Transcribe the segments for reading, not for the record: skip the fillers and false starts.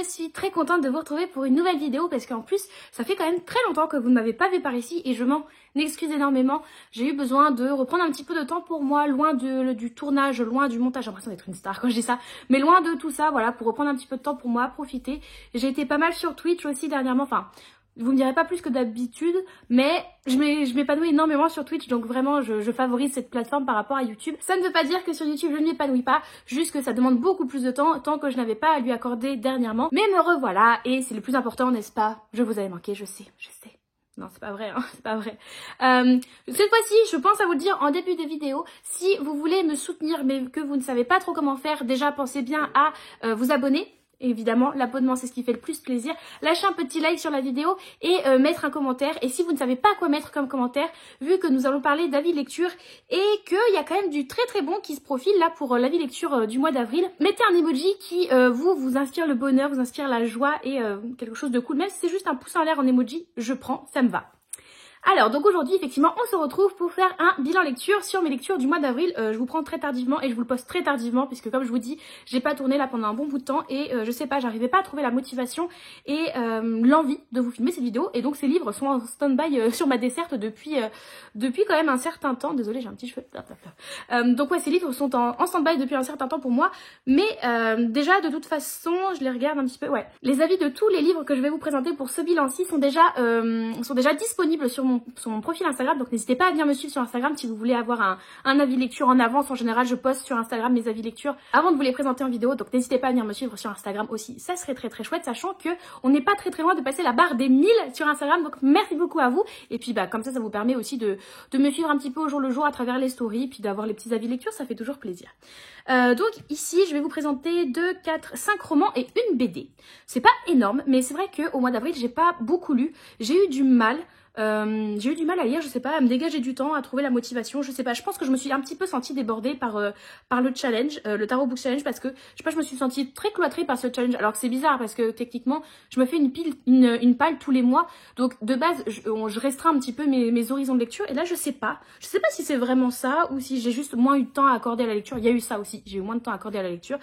je suis très contente de vous retrouver pour une nouvelle vidéo parce qu'en plus ça fait quand même très longtemps que vous ne m'avez pas vu par ici et je m'en excuse énormément. J'ai eu besoin de reprendre un petit peu de temps pour moi, loin du tournage, loin du montage, j'ai l'impression d'être une star quand je dis ça, mais loin de tout ça, voilà, pour reprendre un petit peu de temps pour moi, profiter. J'ai été pas mal sur Twitch aussi dernièrement, enfin... Vous me direz pas plus que d'habitude, mais je m'épanouis énormément sur Twitch, donc vraiment je favorise cette plateforme par rapport à YouTube. Ça ne veut pas dire que sur YouTube je ne m'épanouis pas, juste que ça demande beaucoup plus de temps que je n'avais pas à lui accorder dernièrement. Mais me revoilà, et c'est le plus important, n'est-ce pas? Je vous avais manqué, je sais. Non, c'est pas vrai, hein, c'est pas vrai. Cette fois-ci, je pense à vous le dire en début de vidéo, si vous voulez me soutenir mais que vous ne savez pas trop comment faire, déjà pensez bien à vous abonner. Évidemment, l'abonnement c'est ce qui fait le plus plaisir. Lâchez un petit like sur la vidéo et mettre un commentaire. Et si vous ne savez pas quoi mettre comme commentaire, vu que nous allons parler d'avis lecture et qu'il y a quand même du très très bon qui se profile là pour l'avis lecture du mois d'avril, mettez un emoji qui vous inspire le bonheur, vous inspire la joie et quelque chose de cool. Même si c'est juste un pouce en l'air en emoji, je prends, ça me va. Alors, donc aujourd'hui, effectivement, on se retrouve pour faire un bilan lecture sur mes lectures du mois d'avril. Je vous prends très tardivement et je vous le poste très tardivement puisque comme je vous dis, j'ai pas tourné là pendant un bon bout de temps et je sais pas, j'arrivais pas à trouver la motivation et l'envie de vous filmer ces vidéos. Et donc ces livres sont en stand-by sur ma desserte depuis quand même un certain temps. Désolée, j'ai un petit cheveu. Donc ouais, ces livres sont en stand-by depuis un certain temps pour moi. Mais déjà, de toute façon, je les regarde un petit peu. Ouais, les avis de tous les livres que je vais vous présenter pour ce bilan-ci sont déjà disponibles sur mon profil Instagram, donc n'hésitez pas à venir me suivre sur Instagram si vous voulez avoir un avis lecture en avance. En général, je poste sur Instagram mes avis lecture avant de vous les présenter en vidéo, donc n'hésitez pas à venir me suivre sur Instagram aussi, ça serait très très chouette, sachant que on n'est pas très loin de passer la barre des 1000 sur Instagram, donc merci beaucoup à vous. Et puis bah comme ça vous permet aussi de me suivre un petit peu au jour le jour à travers les stories, puis d'avoir les petits avis lecture, ça fait toujours plaisir. Donc ici je vais vous présenter 2, 4, 5 romans et une BD. C'est pas énorme, mais c'est vrai qu'au mois d'avril j'ai pas beaucoup lu, j'ai eu du mal à lire, je sais pas, à me dégager du temps, à trouver la motivation, je sais pas, je pense que je me suis un petit peu sentie débordée par le challenge, le Tarot Book Challenge, parce que, je sais pas, je me suis sentie très cloîtrée par ce challenge, alors que c'est bizarre, parce que techniquement, je me fais une palle tous les mois, donc de base, je restreins un petit peu mes horizons de lecture, et là, je sais pas si c'est vraiment ça, ou si j'ai juste moins eu de temps à accorder à la lecture, il y a eu ça aussi, j'ai eu moins de temps à accorder à la lecture.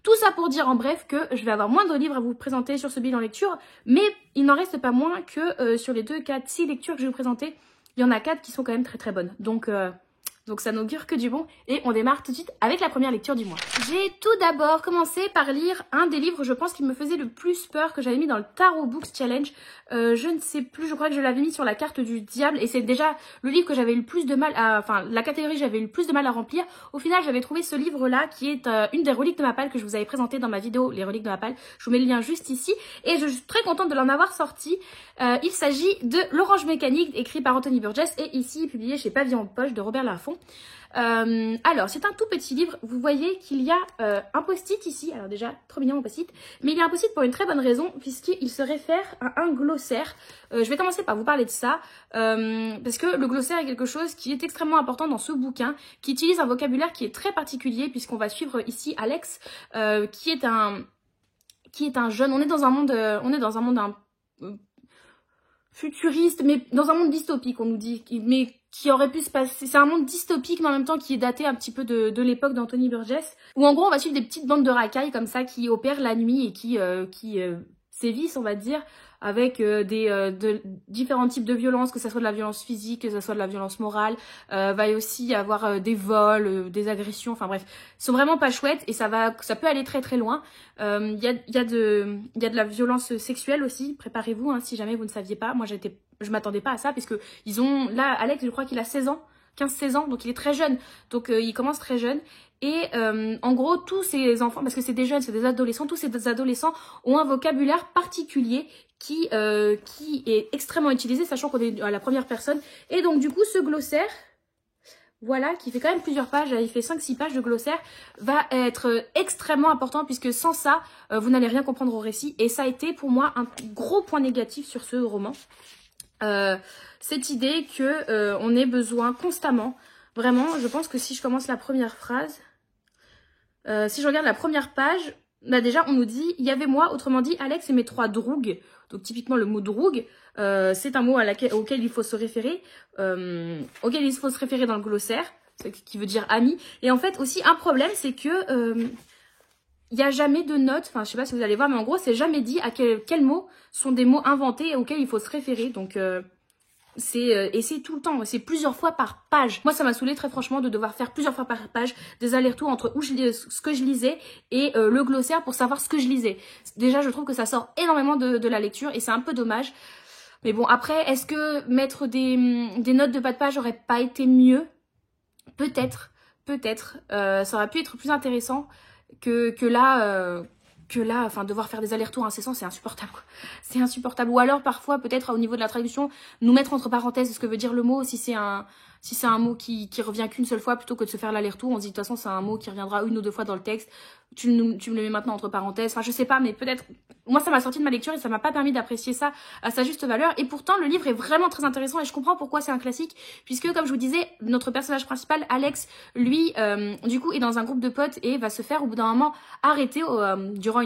Tout ça pour dire en bref que je vais avoir moins de livres à vous présenter sur ce bilan lecture, mais il n'en reste pas moins que sur les 2, 4, 6 lectures que je vais vous présenter, il y en a 4 qui sont quand même très très bonnes. Donc ça n'augure que du bon et on démarre tout de suite avec la première lecture du mois. J'ai tout d'abord commencé par lire un des livres, je pense, qui me faisait le plus peur, que j'avais mis dans le Tarot Books Challenge. Je ne sais plus, je crois que je l'avais mis sur la carte du diable et c'est déjà le livre que j'avais eu le plus de mal à... Enfin, la catégorie que j'avais eu le plus de mal à remplir. Au final, j'avais trouvé ce livre-là qui est une des reliques de ma palle que je vous avais présenté dans ma vidéo, les reliques de ma palle. Je vous mets le lien juste ici et je suis très contente de l'en avoir sorti. Il s'agit de L'Orange Mécanique, écrit par Anthony Burgess et ici publié chez Pavillon Poche de Robert Laffont. Alors c'est un tout petit livre, vous voyez qu'il y a un post-it ici, alors déjà trop mignon mon post-it, mais il y a un post-it pour une très bonne raison puisqu'il se réfère à un glossaire. Je vais commencer par vous parler de ça parce que le glossaire est quelque chose qui est extrêmement important dans ce bouquin, qui utilise un vocabulaire qui est très particulier puisqu'on va suivre ici Alex qui est un jeune, on est dans un monde futuriste, mais dans un monde dystopique, on nous dit, mais qui aurait pu se passer. C'est un monde dystopique, mais en même temps qui est daté un petit peu de l'époque d'Anthony Burgess, où en gros on va suivre des petites bandes de racailles comme ça qui opèrent la nuit et qui sévissent, on va dire, avec différents types de violences, que ce soit de la violence physique, que ce soit de la violence morale, va aussi y avoir des vols, des agressions, enfin bref, ils sont vraiment pas chouettes et ça peut aller très très loin. Il y a de la violence sexuelle aussi, préparez-vous hein, si jamais vous ne saviez pas. Moi je m'attendais pas à ça parce que là Alex, je crois qu'il a 16 ans, 15-16 ans, donc il est très jeune, donc il commence très jeune. Et en gros, tous ces enfants, parce que c'est des jeunes, c'est des adolescents, tous ces adolescents ont un vocabulaire particulier qui est extrêmement utilisé, sachant qu'on est à la première personne. Et donc du coup, ce glossaire, voilà, qui fait quand même plusieurs pages, il fait 5-6 pages de glossaire, va être extrêmement important, puisque sans ça, vous n'allez rien comprendre au récit. Et ça a été pour moi un gros point négatif sur ce roman. Cette idée que on ait besoin constamment, vraiment, je pense que si je commence la première phrase... si je regarde la première page, bah déjà on nous dit « il y avait moi », autrement dit Alex et mes 3 drougs. Donc typiquement le mot droug, c'est un mot auquel il faut se référer, dans le glossaire, ce qui veut dire ami. Et en fait aussi un problème, c'est que il n'y a jamais de notes, enfin je sais pas si vous allez voir, mais en gros c'est jamais dit à quels mots sont des mots inventés et auxquels il faut se référer. Donc et c'est tout le temps, c'est plusieurs fois par page. Moi ça m'a saoulé très franchement de devoir faire plusieurs fois par page des allers-retours entre ce que je lisais et le glossaire pour savoir ce que je lisais. Déjà je trouve que ça sort énormément de la lecture et c'est un peu dommage. Mais bon après, est-ce que mettre des notes de bas de page aurait pas été mieux? Peut-être, peut-être. Ça aurait pu être plus intéressant que là... enfin, devoir faire des allers-retours incessants, c'est insupportable, quoi. C'est insupportable. Ou alors, parfois, peut-être, au niveau de la traduction, nous mettre entre parenthèses ce que veut dire le mot, si c'est un mot qui revient qu'une seule fois, plutôt que de se faire l'aller-retour, on se dit, de toute façon, c'est un mot qui reviendra une ou deux fois dans le texte, tu me le mets maintenant entre parenthèses, enfin, je sais pas, mais peut-être, moi, ça m'a sorti de ma lecture et ça m'a pas permis d'apprécier ça à sa juste valeur, et pourtant, le livre est vraiment très intéressant, et je comprends pourquoi c'est un classique, puisque, comme je vous disais, notre personnage principal, Alex, lui, du coup, est dans un groupe de potes et va se faire, au bout d'un moment, arrêter durant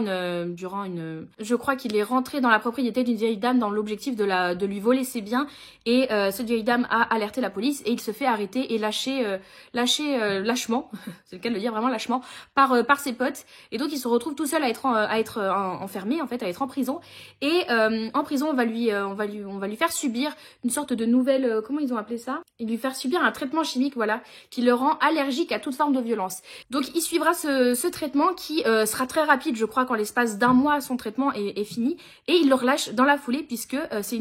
une... Je crois qu'il est rentré dans la propriété d'une vieille dame dans l'objectif de lui voler ses biens, et cette vieille dame a alerté la police, et il se fait arrêter et lâcher lâchement, c'est le cas de le dire, vraiment lâchement, par ses potes, et donc il se retrouve tout seul à être enfermé, en fait, à être en prison, et en prison on va lui faire subir une sorte de nouvelle, comment ils ont appelé ça, et lui faire subir un traitement chimique, voilà, qui le rend allergique à toute forme de violence. Donc il suivra ce traitement qui sera très rapide, je crois qu'en l'espace d'un mois son traitement est fini, et il le relâche dans la foulée, puisque c'est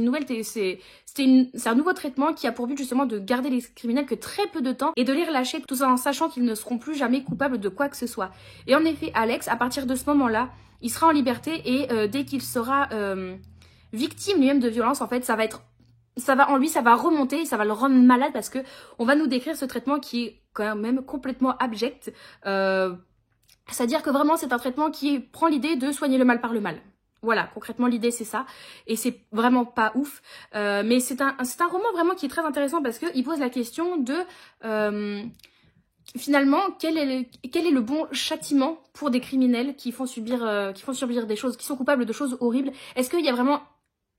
un nouveau traitement qui a pour but justement de garder les criminels que très peu de temps et de les relâcher tout en sachant qu'ils ne seront plus jamais coupables de quoi que ce soit. Et en effet, Alex, à partir de ce moment-là, il sera en liberté, et dès qu'il sera victime lui-même de violence, en fait, ça va remonter et ça va le rendre malade, parce que on va nous décrire ce traitement qui est quand même complètement abject. C'est-à-dire que vraiment c'est un traitement qui prend l'idée de soigner le mal par le mal. Voilà, concrètement l'idée c'est ça, et c'est vraiment pas ouf, mais c'est un roman vraiment qui est très intéressant, parce qu'il pose la question de finalement quel est le bon châtiment pour des criminels qui font subir des choses, qui sont coupables de choses horribles. Est-ce qu'il y a vraiment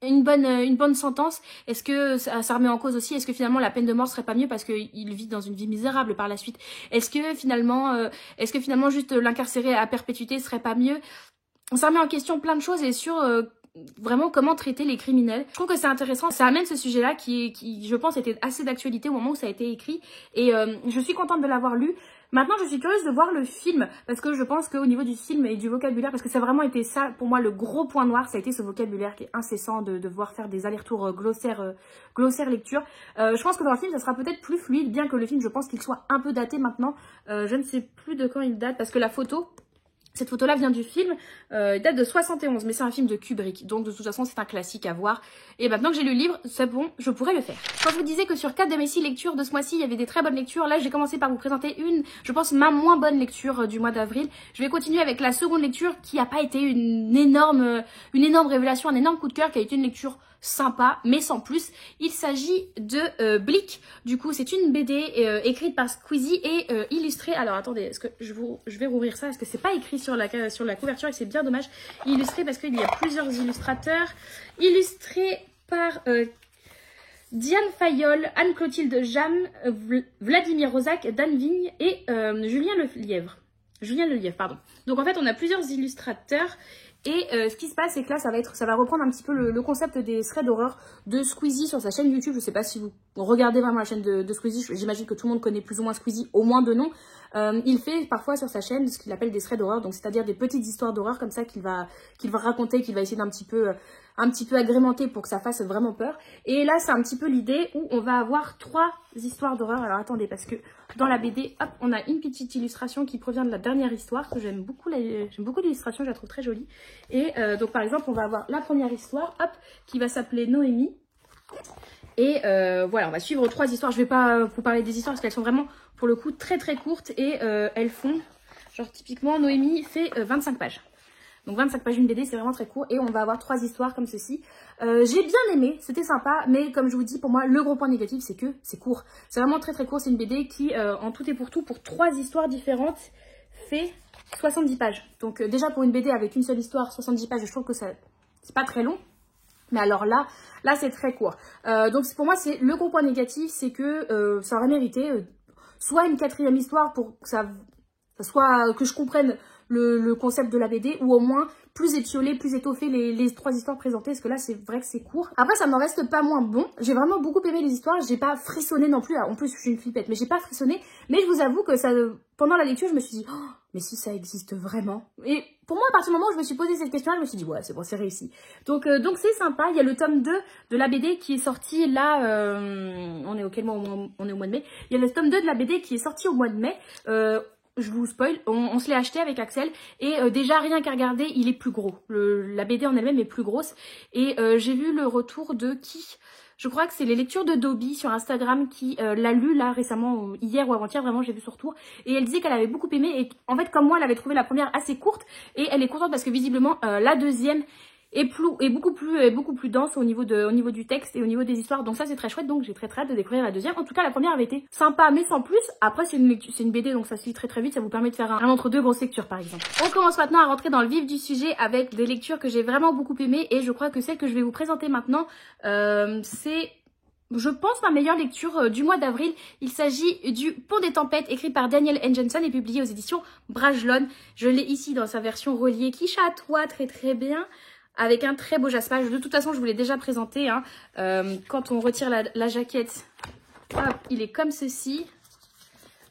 une bonne sentence? Est-ce que ça remet en cause aussi, est-ce que finalement la peine de mort serait pas mieux parce qu'il vit dans une vie misérable par la suite? Est-ce que finalement juste l'incarcérer à perpétuité serait pas mieux? Ça remet en question plein de choses, et sur vraiment comment traiter les criminels. Je trouve que c'est intéressant, ça amène ce sujet-là qui je pense était assez d'actualité au moment où ça a été écrit, et je suis contente de l'avoir lu. Maintenant je suis curieuse de voir le film, parce que je pense qu'au niveau du film et du vocabulaire, parce que ça a vraiment été ça pour moi le gros point noir, ça a été ce vocabulaire qui est incessant, de devoir faire des allers-retours glossaire lecture. Je pense que dans le film ça sera peut-être plus fluide, bien que le film je pense qu'il soit un peu daté maintenant. Je ne sais plus de quand il date, parce que cette photo-là vient du film, il date de 71, mais c'est un film de Kubrick, donc de toute façon c'est un classique à voir. Et maintenant que j'ai lu le livre, c'est bon, je pourrais le faire. Quand je vous disais que sur 4 de mes 6 lectures de ce mois-ci, il y avait des très bonnes lectures, là j'ai commencé par vous présenter je pense ma moins bonne lecture du mois d'avril. Je vais continuer avec la seconde lecture qui n'a pas été une énorme révélation, un énorme coup de cœur, qui a été une lecture sympa, mais sans plus. Il s'agit de Blick. Du coup, c'est une BD écrite par Squeezie et illustrée. Alors attendez, est-ce que je vais rouvrir ça? Est-ce que c'est pas écrit sur la couverture et c'est bien dommage. Illustré parce qu'il y a plusieurs illustrateurs. Illustré par Diane Fayol, Anne-Clotilde Jam, Vladimir Rozak, Dan Vigne et Julien Lelièvre. Pardon. Donc en fait, on a plusieurs illustrateurs. Et ce qui se passe, c'est que là, ça va reprendre un petit peu le concept des threads d'horreur de Squeezie sur sa chaîne YouTube. Je sais pas si vous regardez vraiment la chaîne de Squeezie. J'imagine que tout le monde connaît plus ou moins Squeezie, au moins de nom. Il fait parfois sur sa chaîne ce qu'il appelle des threads d'horreur, donc c'est-à-dire des petites histoires d'horreur comme ça qu'il va raconter, qu'il va essayer d'un petit peu agrémenter pour que ça fasse vraiment peur. Et là, c'est un petit peu l'idée où on va avoir 3 histoires d'horreur. Alors attendez, parce que dans la BD, hop, on a une petite illustration qui provient de la dernière histoire, que j'aime beaucoup l'illustration, je la trouve très jolie. Et donc par exemple, on va avoir la première histoire, hop, qui va s'appeler Noémie. Et voilà, on va suivre 3 histoires. Je vais pas vous parler des histoires parce qu'elles sont vraiment, pour le coup, très très courtes. Et elles font, genre typiquement, Noémie fait 25 pages. Donc 25 pages d'une BD, c'est vraiment très court. Et on va avoir 3 histoires comme ceci. J'ai bien aimé, c'était sympa. Mais comme je vous dis, pour moi, le gros point négatif, c'est que c'est court. C'est vraiment très très court. C'est une BD qui, en tout et pour tout, pour 3 histoires différentes, fait 70 pages. Donc déjà pour une BD avec une seule histoire, 70 pages, je trouve que c'est pas très long. Mais alors là c'est très court. Donc pour moi, c'est le gros point négatif, c'est que ça aurait mérité soit une 4e histoire pour que ça soit que je comprenne le concept de la BD, ou au moins plus étiolé, plus étoffé les 3 histoires présentées, parce que là c'est vrai que c'est court. Après ça n'en reste pas moins bon, j'ai vraiment beaucoup aimé les histoires, j'ai pas frissonné non plus, en plus je suis une flippette, mais j'ai pas frissonné, mais je vous avoue que ça, pendant la lecture je me suis dit, oh, mais si ça existe vraiment. Et pour moi à partir du moment où je me suis posé cette question là, je me suis dit ouais c'est bon, c'est réussi. Donc c'est sympa, il y a le tome 2 de la BD qui est sorti là, on est au quel mois? On est au mois de mai. Il y a le tome 2 de la BD qui est sorti au mois de mai, je vous spoil, on se l'est acheté avec Axel et déjà rien qu'à regarder il est plus gros, la BD en elle-même est plus grosse et j'ai vu le retour de qui, je crois que c'est les lectures de Dobby sur Instagram qui l'a lu là récemment, hier ou avant-hier, vraiment j'ai vu son retour et elle disait qu'elle avait beaucoup aimé et en fait comme moi elle avait trouvé la première assez courte et elle est contente parce que visiblement la deuxième est beaucoup plus dense au niveau du texte et au niveau des histoires, donc ça c'est très chouette, donc j'ai très hâte de découvrir la deuxième. En tout cas la première avait été sympa mais sans plus. Après c'est une BD donc ça se lit très vite, ça vous permet de faire un entre deux grosses lectures par exemple. On commence maintenant à rentrer dans le vif du sujet avec des lectures que j'ai vraiment beaucoup aimées et je crois que celle que je vais vous présenter maintenant c'est, je pense, ma meilleure lecture du mois d'avril. Il s'agit du Pont des Tempêtes, écrit par Daniel Jensen et publié aux éditions Brajlon. Je l'ai ici dans sa version reliée qui chatoie très bien, avec un très beau jaspage. De toute façon, je vous l'ai déjà présenté. Hein. Quand on retire la jaquette, hop, il est comme ceci,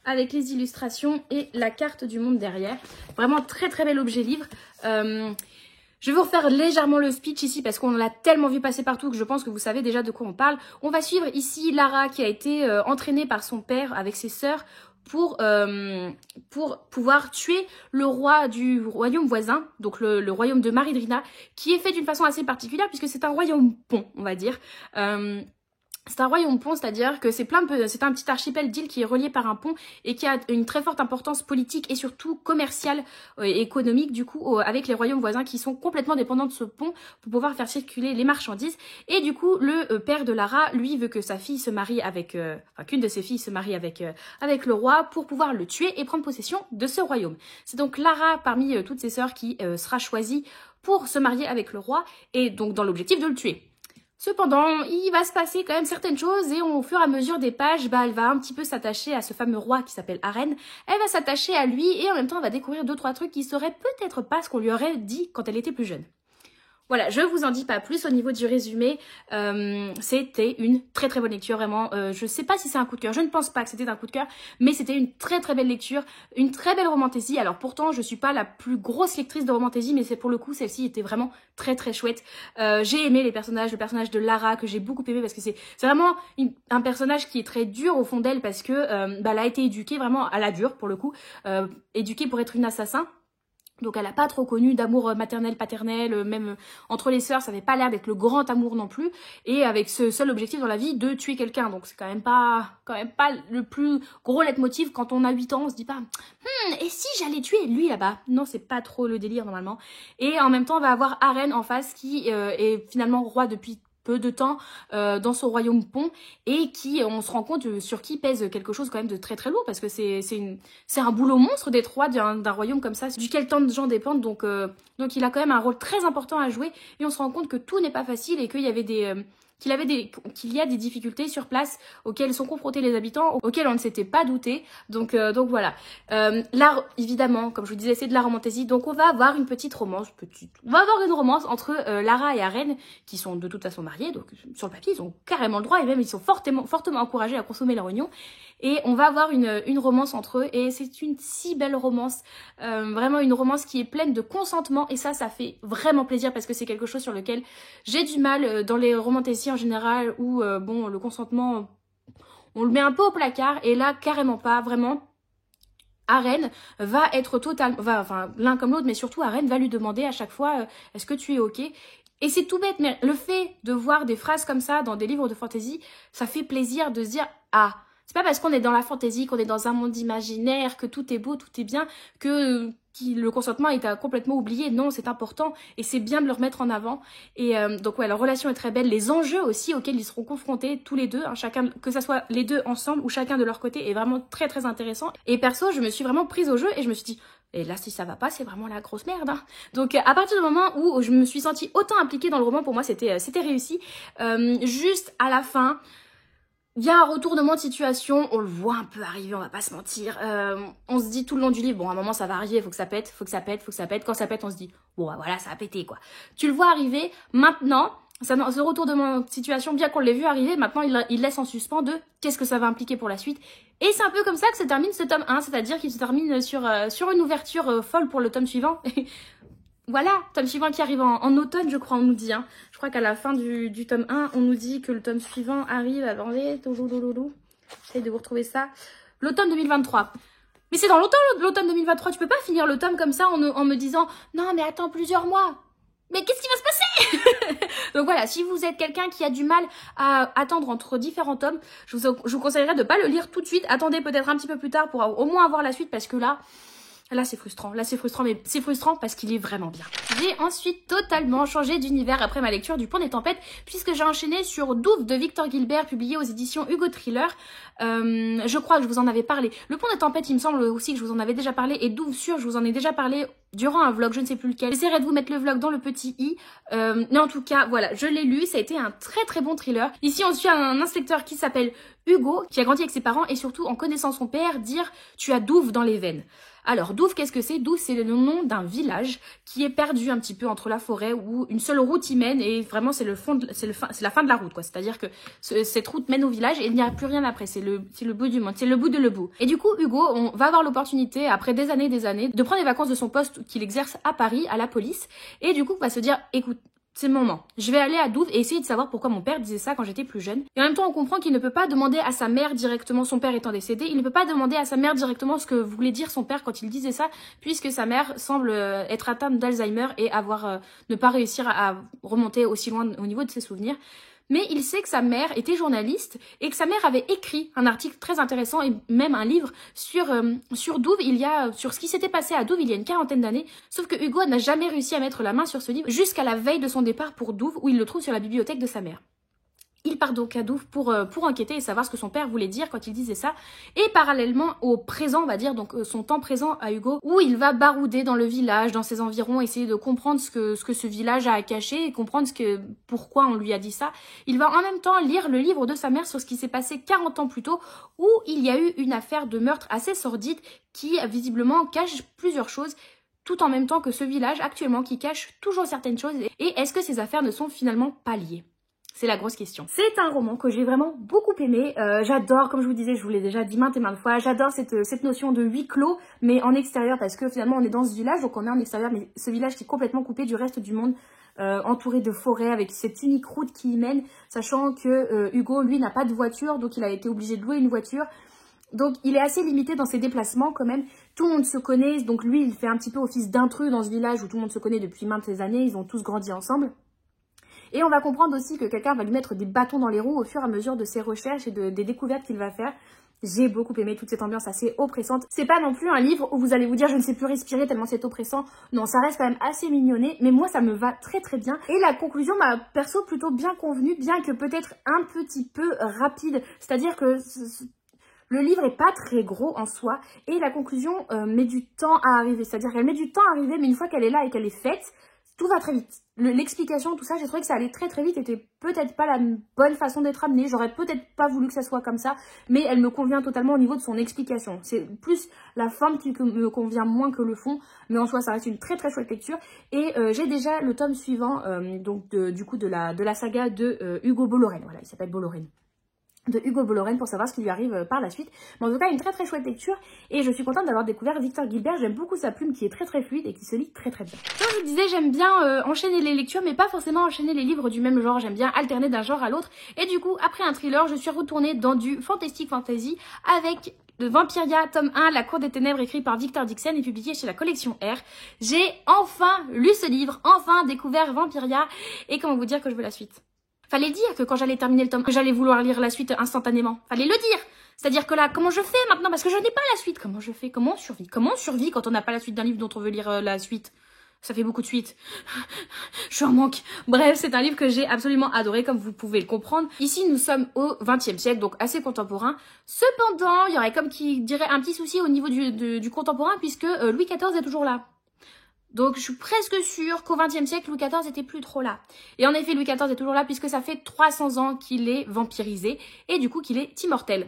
avec les illustrations et la carte du monde derrière. Vraiment très bel objet livre. Je vais vous refaire légèrement le speech ici parce qu'on l'a tellement vu passer partout que je pense que vous savez déjà de quoi on parle. On va suivre ici Lara qui a été entraînée par son père avec ses sœurs pour pouvoir tuer le roi du royaume voisin, donc le royaume de Maridrina, qui est fait d'une façon assez particulière puisque c'est un royaume pont, on va dire. C'est un royaume pont, c'est-à-dire que c'est un petit archipel d'îles qui est relié par un pont et qui a une très forte importance politique et surtout commerciale et économique du coup avec les royaumes voisins qui sont complètement dépendants de ce pont pour pouvoir faire circuler les marchandises. Et du coup le père de Lara, lui, veut que sa fille se marie avec, qu'une de ses filles se marie avec le roi pour pouvoir le tuer et prendre possession de ce royaume. C'est donc Lara parmi toutes ses sœurs qui sera choisie pour se marier avec le roi et donc dans l'objectif de le tuer. Cependant, il va se passer quand même certaines choses et au fur et à mesure des pages, elle va un petit peu s'attacher à ce fameux roi qui s'appelle Arène. Elle va s'attacher à lui et en même temps, elle va découvrir 2-3 trucs qui seraient peut-être pas ce qu'on lui aurait dit quand elle était plus jeune. Voilà, je vous en dis pas plus au niveau du résumé, c'était une très bonne lecture, vraiment, je sais pas si c'est un coup de cœur, je ne pense pas que c'était un coup de cœur, mais c'était une très belle lecture, une très belle romantaisie. Alors pourtant, je suis pas la plus grosse lectrice de romantaisie, mais c'est pour le coup, celle-ci était vraiment très chouette. J'ai aimé le personnage de Lara, que j'ai beaucoup aimé, parce que c'est vraiment un personnage qui est très dur au fond d'elle, parce que elle a été éduquée vraiment à la dure, pour le coup, éduquée pour être une assassin. Donc elle n'a pas trop connu d'amour maternel, paternel, même entre les sœurs, ça n'avait pas l'air d'être le grand amour non plus. Et avec ce seul objectif dans la vie de tuer quelqu'un. Donc c'est quand même pas le plus gros leitmotiv. Quand on a 8 ans, on se dit pas et si j'allais tuer lui là-bas? Non, c'est pas trop le délire normalement. Et en même temps, on va avoir Arène en face qui est finalement roi depuis peu de temps dans son royaume pont et qui, on se rend compte sur qui pèse quelque chose quand même de très lourd parce que c'est un boulot monstre d'être roi d'un royaume comme ça, duquel tant de gens dépendent, donc il a quand même un rôle très important à jouer et on se rend compte que tout n'est pas facile et qu'il y avait qu'il y a des difficultés sur place auxquelles sont confrontés les habitants, auxquelles on ne s'était pas douté. Donc voilà. Là, évidemment, comme je vous disais, c'est de la romantaisie. Donc on va avoir une petite romance. On va avoir une romance entre Lara et Arène, qui sont de toute façon mariés. Donc sur le papier, ils ont carrément le droit et même ils sont fortement encouragés à consommer leur union. Et on va avoir une romance entre eux et c'est une si belle romance, vraiment une romance qui est pleine de consentement et ça fait vraiment plaisir parce que c'est quelque chose sur lequel j'ai du mal dans les romantaisies en général où bon, le consentement on le met un peu au placard et là carrément pas, vraiment. Arène va être enfin l'un comme l'autre, mais surtout Arène va lui demander à chaque fois est-ce que tu es ok? Et c'est tout bête, mais le fait de voir des phrases comme ça dans des livres de fantasy, ça fait plaisir de se dire ah, c'est pas parce qu'on est dans la fantaisie, qu'on est dans un monde imaginaire, que tout est beau, tout est bien, que le consentement est complètement oublié. Non, c'est important et c'est bien de le remettre en avant. Et donc ouais, leur relation est très belle. Les enjeux aussi auxquels ils seront confrontés tous les deux, hein, chacun, que ça soit les deux ensemble ou chacun de leur côté, est vraiment très intéressant. Et perso, je me suis vraiment prise au jeu et je me suis dit et là, si ça va pas, c'est vraiment la grosse merde. Hein. Donc, à partir du moment où je me suis sentie autant impliquée dans le roman, pour moi, c'était réussi. Juste à la fin, Il y a un retournement de situation, on le voit un peu arriver, on va pas se mentir. On se dit tout le long du livre, bon à un moment ça va arriver, faut que ça pète, faut que ça pète, faut que ça pète. Quand ça pète, on se dit, bon bah, voilà, ça a pété quoi. Tu le vois arriver, maintenant, ce retournement de situation, bien qu'on l'ait vu arriver, maintenant il laisse en suspens de qu'est-ce que ça va impliquer pour la suite. Et c'est un peu comme ça que se termine ce tome 1, c'est-à-dire qu'il se termine sur une ouverture folle pour le tome suivant. Voilà, tome suivant qui arrive en automne, je crois, on nous dit. Hein. Je crois qu'à la fin du tome 1, on nous dit que le tome suivant arrive, attendez, j'essaie de vous retrouver ça, l'automne 2023. Mais c'est dans l'automne 2023, tu peux pas finir le tome comme ça en me disant « Non, mais attends plusieurs mois !» Mais qu'est-ce qui va se passer? Donc voilà, si vous êtes quelqu'un qui a du mal à attendre entre différents tomes, je vous conseillerais de pas le lire tout de suite. Attendez peut-être un petit peu plus tard pour au moins avoir la suite parce que là c'est frustrant. Là c'est frustrant, mais c'est frustrant parce qu'il est vraiment bien. J'ai ensuite totalement changé d'univers après ma lecture du Pont des Tempêtes puisque j'ai enchaîné sur Douve de Victor Gilbert publié aux éditions Hugo Thriller. Je crois que je vous en avais parlé. Le Pont des Tempêtes, il me semble aussi que je vous en avais déjà parlé et Douve sûr, je vous en ai déjà parlé durant un vlog, je ne sais plus lequel. J'essaierai de vous mettre le vlog dans le petit i. Mais en tout cas, voilà, je l'ai lu, ça a été un très bon thriller. Ici, on suit un inspecteur qui s'appelle Hugo, qui a grandi avec ses parents et surtout en connaissant son père dire « tu as Douve dans les veines ». Alors Douve, qu'est-ce que c'est? Douve, c'est le nom d'un village qui est perdu un petit peu entre la forêt où une seule route y mène et vraiment c'est la fin de la route quoi. C'est-à-dire que cette route mène au village et il n'y a plus rien après. C'est le bout du monde, c'est le bout de le bout. Et du coup Hugo, on va avoir l'opportunité après des années de prendre les vacances de son poste qu'il exerce à Paris à la police et du coup on va se dire écoute, c'est le moment. Je vais aller à Douve et essayer de savoir pourquoi mon père disait ça quand j'étais plus jeune. Et en même temps, on comprend qu'il ne peut pas demander à sa mère directement, son père étant décédé, il ne peut pas demander à sa mère directement ce que voulait dire son père quand il disait ça, puisque sa mère semble être atteinte d'Alzheimer et ne pas réussir à remonter aussi loin au niveau de ses souvenirs. Mais il sait que sa mère était journaliste et que sa mère avait écrit un article très intéressant et même un livre sur Douve, sur ce qui s'était passé à Douve il y a une 40aine d'années. Sauf que Hugo n'a jamais réussi à mettre la main sur ce livre jusqu'à la veille de son départ pour Douve où il le trouve sur la bibliothèque de sa mère. Il part donc à Douve pour enquêter et savoir ce que son père voulait dire quand il disait ça. Et parallèlement au présent, on va dire, donc son temps présent à Hugo, où il va barouder dans le village, dans ses environs, essayer de comprendre ce que ce village a à cacher et comprendre pourquoi on lui a dit ça. Il va en même temps lire le livre de sa mère sur ce qui s'est passé 40 ans plus tôt, où il y a eu une affaire de meurtre assez sordide qui visiblement cache plusieurs choses, tout en même temps que ce village actuellement qui cache toujours certaines choses. Et est-ce que ces affaires ne sont finalement pas liées ? C'est la grosse question. C'est un roman que j'ai vraiment beaucoup aimé. J'adore, comme je vous disais, je vous l'ai déjà dit maintes et maintes fois, j'adore cette notion de huis clos, mais en extérieur, parce que finalement on est dans ce village, donc on est en extérieur, mais ce village qui est complètement coupé du reste du monde, entouré de forêts, avec cette unique route qui y mène, sachant que Hugo, lui, n'a pas de voiture, donc il a été obligé de louer une voiture. Donc il est assez limité dans ses déplacements quand même. Tout le monde se connaît, donc lui, il fait un petit peu office d'intrus dans ce village où tout le monde se connaît depuis maintes années, ils ont tous grandi ensemble. Et on va comprendre aussi que quelqu'un va lui mettre des bâtons dans les roues au fur et à mesure de ses recherches et des découvertes qu'il va faire. J'ai beaucoup aimé toute cette ambiance assez oppressante. C'est pas non plus un livre où vous allez vous dire je ne sais plus respirer tellement c'est oppressant. Non, ça reste quand même assez mignonné, mais moi ça me va très bien. Et la conclusion m'a perso plutôt bien convenu, bien que peut-être un petit peu rapide. C'est-à-dire que le livre est pas très gros en soi et la conclusion met du temps à arriver. C'est-à-dire qu'elle met du temps à arriver, mais une fois qu'elle est là et qu'elle est faite, tout va très vite. L'explication, tout ça, j'ai trouvé que ça allait très vite, était peut-être pas la bonne façon d'être amenée. J'aurais peut-être pas voulu que ça soit comme ça, mais elle me convient totalement au niveau de son explication. C'est plus la forme qui me convient moins que le fond, mais en soi, ça reste une très chouette lecture. Et j'ai déjà le tome suivant, donc du coup de la saga de Hugo Bollorène. Voilà, il s'appelle Bollorène. De Hugo Bollorène pour savoir ce qui lui arrive par la suite. Mais en tout cas, une très chouette lecture et je suis contente d'avoir découvert Victor Gilbert. J'aime beaucoup sa plume qui est très fluide et qui se lit très bien. Comme je vous disais, j'aime bien enchaîner les lectures mais pas forcément enchaîner les livres du même genre. J'aime bien alterner d'un genre à l'autre et du coup, après un thriller, je suis retournée dans du fantastic fantasy avec de Vampiria, tome 1, La Cour des Ténèbres, écrit par Victor Dixon et publié chez la collection R. J'ai enfin lu ce livre, enfin découvert Vampiria et comment vous dire que je veux la suite. Fallait dire que quand j'allais terminer le tome, que j'allais vouloir lire la suite instantanément. Fallait le dire. C'est-à-dire que là, comment je fais maintenant? Parce que je n'ai pas la suite. Comment je fais? Comment on survit? Comment on survit quand on n'a pas la suite d'un livre dont on veut lire la suite? Ça fait beaucoup de suites. Je suis en manque. Bref, c'est un livre que j'ai absolument adoré, comme vous pouvez le comprendre. Ici, nous sommes au XXe siècle, donc assez contemporain. Cependant, il y aurait comme qui dirait un petit souci au niveau du contemporain, puisque Louis XIV est toujours là. Donc je suis presque sûre qu'au XXe siècle, Louis XIV était plus trop là. Et en effet, Louis XIV est toujours là puisque ça fait 300 ans qu'il est vampirisé et du coup qu'il est immortel.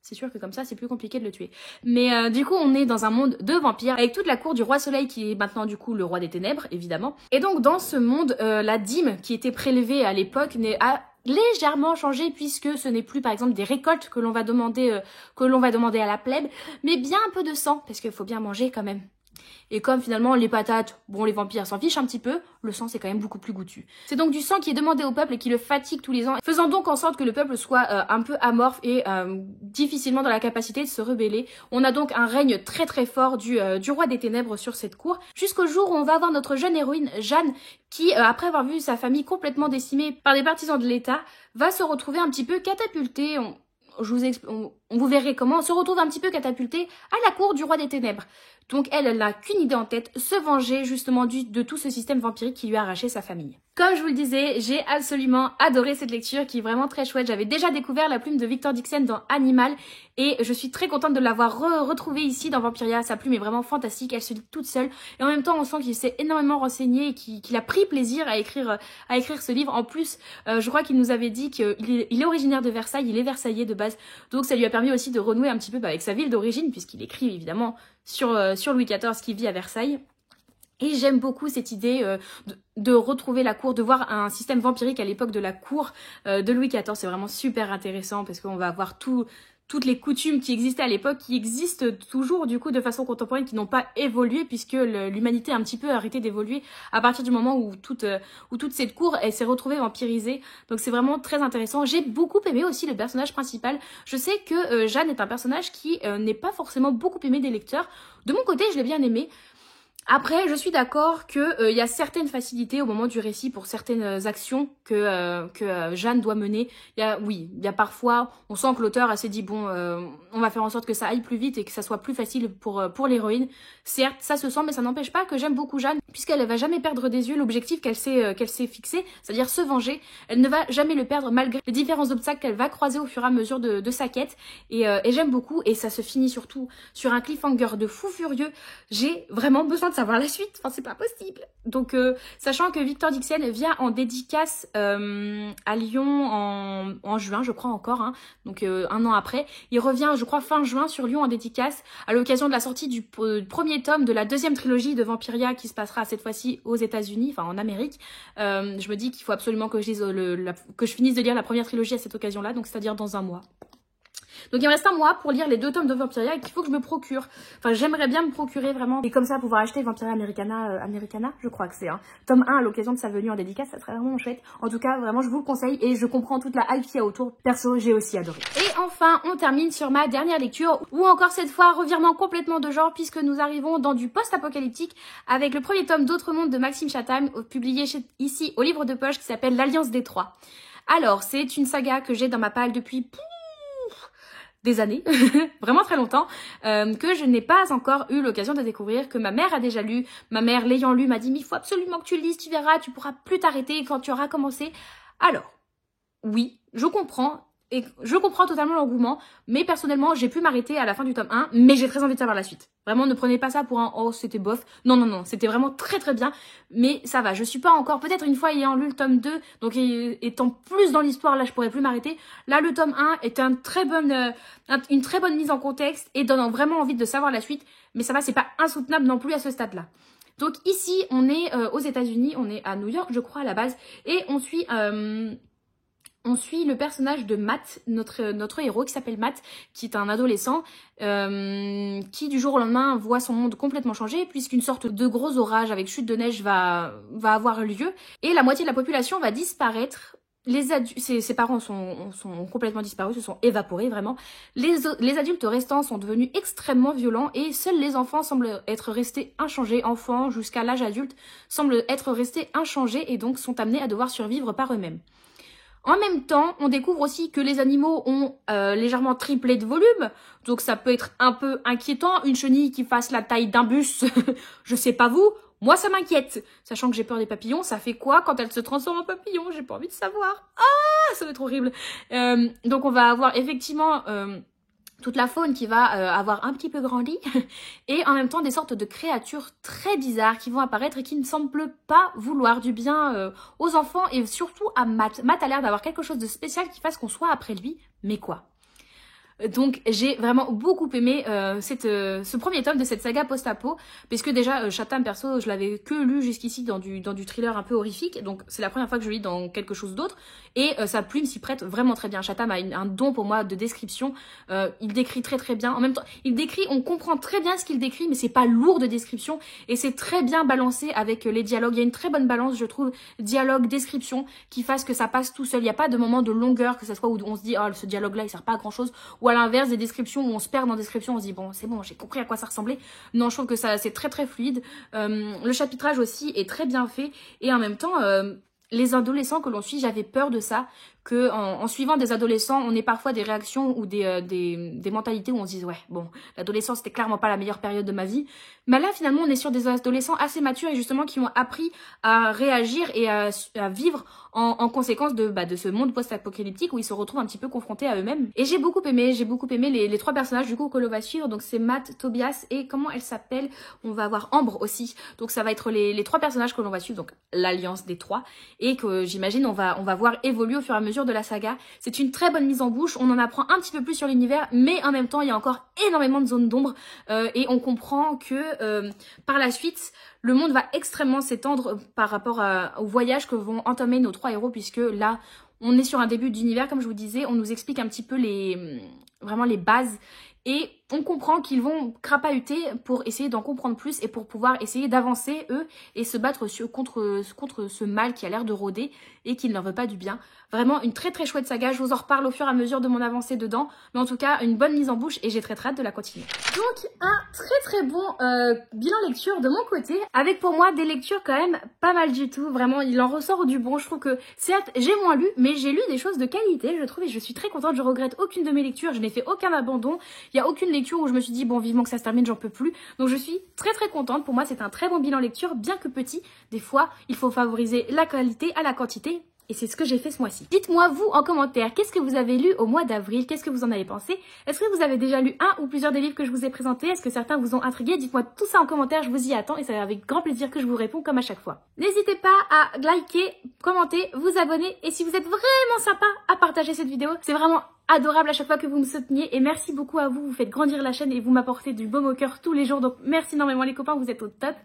C'est sûr que comme ça, c'est plus compliqué de le tuer. Mais du coup, on est dans un monde de vampires avec toute la cour du roi Soleil qui est maintenant du coup le roi des ténèbres, évidemment. Et donc dans ce monde, la dîme qui était prélevée à l'époque a légèrement changé puisque ce n'est plus par exemple des récoltes que l'on va demander à la plèbe, mais bien un peu de sang parce qu'il faut bien manger quand même. Et comme finalement les patates, bon les vampires s'en fichent un petit peu, le sang c'est quand même beaucoup plus goûtu. C'est donc du sang qui est demandé au peuple et qui le fatigue tous les ans, faisant donc en sorte que le peuple soit un peu amorphe et difficilement dans la capacité de se rebeller. On a donc un règne très très fort du roi des ténèbres sur cette cour, jusqu'au jour où on va avoir notre jeune héroïne Jeanne qui, après avoir vu sa famille complètement décimée par des partisans de l'État, va se retrouver un petit peu catapultée. On vous verrez comment, on se retrouve un petit peu catapultée à la cour du roi des ténèbres. Donc elle n'a qu'une idée en tête, se venger justement de tout ce système vampirique qui lui a arraché sa famille. Comme je vous le disais, j'ai absolument adoré cette lecture qui est vraiment très chouette. J'avais déjà découvert la plume de Victor Dixon dans Animal et je suis très contente de l'avoir retrouvée ici dans Vampiria. Sa plume est vraiment fantastique, elle se lit toute seule et en même temps on sent qu'il s'est énormément renseigné et qu'il a pris plaisir à écrire ce livre. En plus, je crois qu'il nous avait dit qu'il est originaire de Versailles, il est versaillais de base, donc ça lui a permis aussi de renouer un petit peu avec sa ville d'origine puisqu'il écrit évidemment sur Louis XIV qui vit à Versailles. Et j'aime beaucoup cette idée de retrouver la cour, de voir un système vampirique à l'époque de la cour de Louis XIV. C'est vraiment super intéressant parce qu'on va avoir toutes les coutumes qui existaient à l'époque, qui existent toujours du coup de façon contemporaine, qui n'ont pas évolué puisque l'humanité a un petit peu arrêté d'évoluer à partir du moment où toute cette cour s'est retrouvée vampirisée. Donc c'est vraiment très intéressant. J'ai beaucoup aimé aussi le personnage principal. Je sais que Jeanne est un personnage qui n'est pas forcément beaucoup aimé des lecteurs. De mon côté, je l'ai bien aimé. Après, je suis d'accord que y a certaines facilités au moment du récit pour certaines actions que Jeanne doit mener. Il y a parfois, on sent que l'auteur s'est dit bon, on va faire en sorte que ça aille plus vite et que ça soit plus facile pour l'héroïne. Certes, ça se sent, mais ça n'empêche pas que j'aime beaucoup Jeanne, puisqu'elle va jamais perdre des yeux l'objectif qu'elle s'est fixé, c'est-à-dire se venger. Elle ne va jamais le perdre malgré les différents obstacles qu'elle va croiser au fur et à mesure de sa quête. Et j'aime beaucoup, et ça se finit surtout sur un cliffhanger de fou furieux. J'ai vraiment besoin de savoir la suite, enfin c'est pas possible. Donc sachant que Victor Dixon vient en dédicace à Lyon en juin, je crois encore, hein, donc un an après, il revient je crois fin juin sur Lyon en dédicace à l'occasion de la sortie du premier tome de la deuxième trilogie de Vampiria qui se passera cette fois-ci aux États-Unis, enfin en Amérique. Je me dis qu'il faut absolument que je finisse de lire la première trilogie à cette occasion-là, donc c'est-à-dire dans un mois. Donc il me reste un mois pour lire les 2 tomes de Vampiria et qu'il faut que je me procure. Enfin j'aimerais bien me procurer vraiment. Et comme ça pouvoir acheter Vampiria Americana, je crois que c'est tome 1 à l'occasion de sa venue en dédicace, ça serait vraiment chouette. En tout cas vraiment je vous le conseille et je comprends toute la hype qu'il y a autour. Perso j'ai aussi adoré. Et enfin on termine sur ma dernière lecture où encore cette fois revirement complètement de genre puisque nous arrivons dans du post-apocalyptique avec le premier tome d'Autre Monde de Maxime Chatham publié ici au livre de poche qui s'appelle L'Alliance des Trois. Alors c'est une saga que j'ai dans ma palle depuis des années, vraiment très longtemps, que je n'ai pas encore eu l'occasion de découvrir, que ma mère a déjà lu. Ma mère l'ayant lu m'a dit mais il faut absolument que tu le lises, tu verras, tu pourras plus t'arrêter quand tu auras commencé. Alors, oui, je comprends. Et je comprends totalement l'engouement, mais personnellement, j'ai pu m'arrêter à la fin du tome 1, mais j'ai très envie de savoir la suite. Vraiment, ne prenez pas ça pour un « oh, c'était bof ». Non, non, non, c'était vraiment très très bien, mais ça va. Je suis pas encore, peut-être une fois ayant lu le tome 2, donc étant plus dans l'histoire, là, je pourrais plus m'arrêter. Là, le tome 1 est une très bonne mise en contexte et donne vraiment envie de savoir la suite, mais ça va, c'est pas insoutenable non plus à ce stade-là. Donc ici, on est aux États-Unis, on est à New York, je crois, à la base, et on suit le personnage de Matt, notre héros qui s'appelle Matt, qui est un adolescent qui du jour au lendemain voit son monde complètement changer puisqu'une sorte de gros orage avec chute de neige va avoir lieu et la moitié de la population va disparaître. Ses parents sont complètement disparus, se sont évaporés vraiment. Les adultes restants sont devenus extrêmement violents et seuls les enfants semblent être restés inchangés. Enfants jusqu'à l'âge adulte semblent être restés inchangés et donc sont amenés à devoir survivre par eux-mêmes. En même temps, on découvre aussi que les animaux ont légèrement triplé de volume, donc ça peut être un peu inquiétant. Une chenille qui fasse la taille d'un bus, je sais pas vous, moi ça m'inquiète. Sachant que j'ai peur des papillons, ça fait quoi quand elle se transforme en papillon? J'ai pas envie de savoir. Ah, ça va être horrible. Donc on va avoir effectivement toute la faune qui va avoir un petit peu grandi et en même temps des sortes de créatures très bizarres qui vont apparaître et qui ne semblent pas vouloir du bien aux enfants et surtout à Matt. Matt a l'air d'avoir quelque chose de spécial qui fasse qu'on soit après lui, mais quoi? Donc j'ai vraiment beaucoup aimé ce premier tome de cette saga post-apo, parce que déjà Chatham perso je l'avais que lu jusqu'ici dans du thriller un peu horrifique, donc c'est la première fois que je lis dans quelque chose d'autre, et sa plume s'y prête vraiment très bien. Chatham a un don pour moi de description, il décrit très très bien, en même temps il décrit, on comprend très bien ce qu'il décrit mais c'est pas lourd de description et c'est très bien balancé avec les dialogues, il y a une très bonne balance je trouve, dialogue, description qui fasse que ça passe tout seul, il n'y a pas de moment de longueur que ça soit où on se dit oh ce dialogue là il sert pas à grand chose, ou à l'inverse des descriptions où on se perd dans des descriptions, on se dit bon c'est bon j'ai compris à quoi ça ressemblait. Non je trouve que ça c'est très très fluide, le chapitrage aussi est très bien fait et en même temps les adolescents que l'on suit, j'avais peur de ça, que en suivant des adolescents, on ait parfois des réactions ou des mentalités où on se dise ouais bon l'adolescence c'était clairement pas la meilleure période de ma vie, mais là finalement on est sur des adolescents assez matures et justement qui ont appris à réagir et à vivre en conséquence de ce monde post-apocalyptique où ils se retrouvent un petit peu confrontés à eux-mêmes. Et j'ai beaucoup aimé les trois personnages du coup que l'on va suivre, donc c'est Matt, Tobias et comment elle s'appelle, on va avoir Ambre aussi, donc ça va être les trois personnages que l'on va suivre, donc l'alliance des trois, et que j'imagine on va voir évoluer au fur et à mesure de la saga. C'est une très bonne mise en bouche, on en apprend un petit peu plus sur l'univers, mais en même temps il y a encore énormément de zones d'ombre et on comprend que par la suite le monde va extrêmement s'étendre par rapport au voyage que vont entamer nos trois héros, puisque là on est sur un début d'univers comme je vous disais, on nous explique un petit peu vraiment les bases et on comprend qu'ils vont crapahuter pour essayer d'en comprendre plus et pour pouvoir essayer d'avancer eux et se battre contre ce mal qui a l'air de rôder et qui ne leur veut pas du bien. Vraiment une très très chouette saga, je vous en reparle au fur et à mesure de mon avancée dedans, mais en tout cas une bonne mise en bouche et j'ai très hâte de la continuer. Donc un très très bon bilan lecture de mon côté, avec pour moi des lectures quand même pas mal du tout, vraiment il en ressort du bon. Je trouve que certes j'ai moins lu, mais j'ai lu des choses de qualité je trouve et je suis très contente, je regrette aucune de mes lectures, je n'ai fait aucun abandon, il n'y a aucune lecture où je me suis dit bon vivement que ça se termine, j'en peux plus, donc je suis très très contente. Pour moi c'est un très bon bilan lecture, bien que petit, des fois il faut favoriser la qualité à la quantité. Et c'est ce que j'ai fait ce mois-ci. Dites-moi vous en commentaire, qu'est-ce que vous avez lu au mois d'avril? Qu'est-ce que vous en avez pensé? Est-ce que vous avez déjà lu un ou plusieurs des livres que je vous ai présentés? Est-ce que certains vous ont intrigué? Dites-moi tout ça en commentaire, je vous y attends et c'est avec grand plaisir que je vous réponds comme à chaque fois. N'hésitez pas à liker, commenter, vous abonner et si vous êtes vraiment sympa à partager cette vidéo. C'est vraiment adorable à chaque fois que vous me souteniez et merci beaucoup à vous, vous faites grandir la chaîne et vous m'apportez du baume au cœur tous les jours, donc merci énormément les copains, vous êtes au top.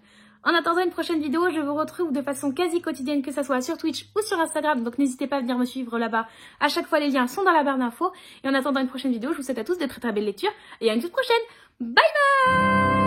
En attendant une prochaine vidéo, je vous retrouve de façon quasi quotidienne, que ce soit sur Twitch ou sur Instagram, donc n'hésitez pas à venir me suivre là-bas. À chaque fois, les liens sont dans la barre d'infos. Et en attendant une prochaine vidéo, je vous souhaite à tous de très très belles lectures et à une toute prochaine. Bye bye!